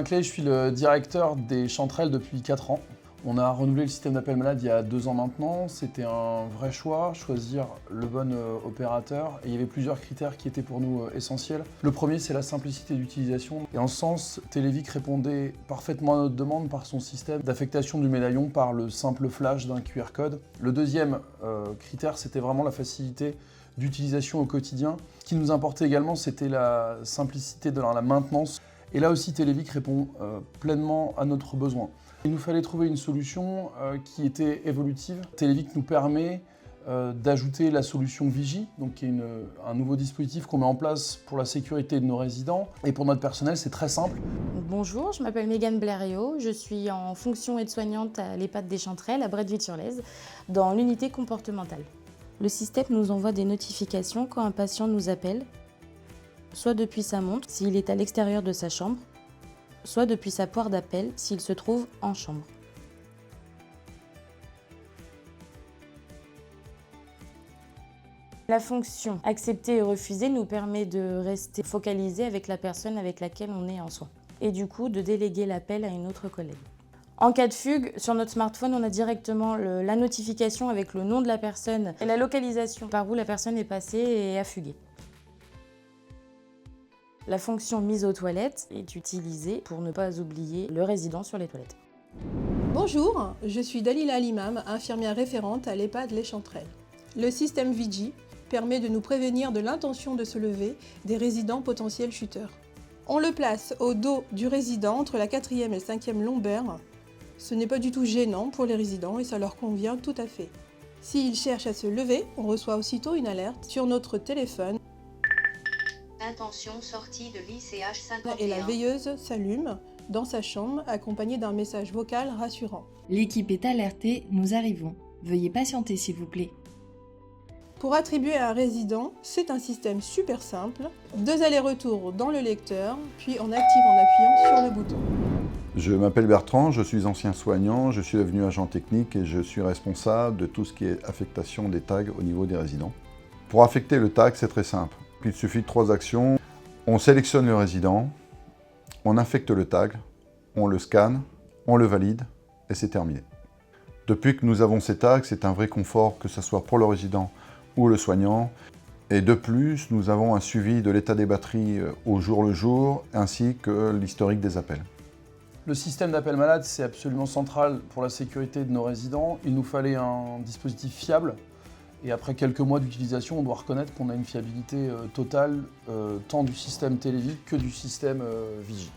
Benjamin Clay, je suis le directeur des Chanterelles depuis 4 ans. On a renouvelé le système d'appel malade il y a 2 ans maintenant. C'était un vrai choix, choisir le bon opérateur. Et il y avait plusieurs critères qui étaient pour nous essentiels. Le premier, c'est la simplicité d'utilisation. Et en ce sens, Télévic répondait parfaitement à notre demande par son système d'affectation du médaillon par le simple flash d'un QR code. Le deuxième critère, c'était vraiment la facilité d'utilisation au quotidien. Ce qui nous importait également, c'était la simplicité de la maintenance. Et là aussi, Télévic répond pleinement à notre besoin. Il nous fallait trouver une solution qui était évolutive. Télévic nous permet d'ajouter la solution Vigie, donc qui est un nouveau dispositif qu'on met en place pour la sécurité de nos résidents. Et pour notre personnel, c'est très simple. Bonjour, je m'appelle Mégane Blériot, je suis en fonction aide-soignante à l'EHPAD des Chanterelles, à Bretteville-sur-Lez, dans l'unité comportementale. Le système nous envoie des notifications quand un patient nous appelle, soit depuis sa montre, s'il est à l'extérieur de sa chambre, soit depuis sa poire d'appel, s'il se trouve en chambre. La fonction accepter et refuser nous permet de rester focalisé avec la personne avec laquelle on est en soins, et du coup de déléguer l'appel à une autre collègue. En cas de fugue, sur notre smartphone, on a directement la notification avec le nom de la personne et la localisation par où la personne est passée et a fugué. La fonction mise aux toilettes est utilisée pour ne pas oublier le résident sur les toilettes. Bonjour, je suis Dalila Limam, infirmière référente à l'EHPAD Les Chanterelles. Le système Vigie permet de nous prévenir de l'intention de se lever des résidents potentiels chuteurs. On le place au dos du résident entre la 4e et la 5e lombaire. Ce n'est pas du tout gênant pour les résidents et ça leur convient tout à fait. S'ils cherchent à se lever, on reçoit aussitôt une alerte sur notre téléphone. Intention sortie de l'ICH 51. Et la veilleuse s'allume dans sa chambre accompagnée d'un message vocal rassurant. L'équipe est alertée, nous arrivons. Veuillez patienter s'il vous plaît. Pour attribuer à un résident, c'est un système super simple. 2 allers-retours dans le lecteur, puis on active en appuyant sur le bouton. Je m'appelle Bertrand, je suis ancien soignant, je suis devenu agent technique et je suis responsable de tout ce qui est affectation des tags au niveau des résidents. Pour affecter le tag, c'est très simple. Il suffit de 3 actions. On sélectionne le résident, on affecte le tag, on le scanne, on le valide et c'est terminé. Depuis que nous avons ces tags, c'est un vrai confort, que ce soit pour le résident ou le soignant. Et de plus, nous avons un suivi de l'état des batteries au jour le jour, ainsi que l'historique des appels. Le système d'appel malade, c'est absolument central pour la sécurité de nos résidents. Il nous fallait un dispositif fiable. Et après quelques mois d'utilisation, on doit reconnaître qu'on a une fiabilité totale, tant du système Télévic que du système Vigie.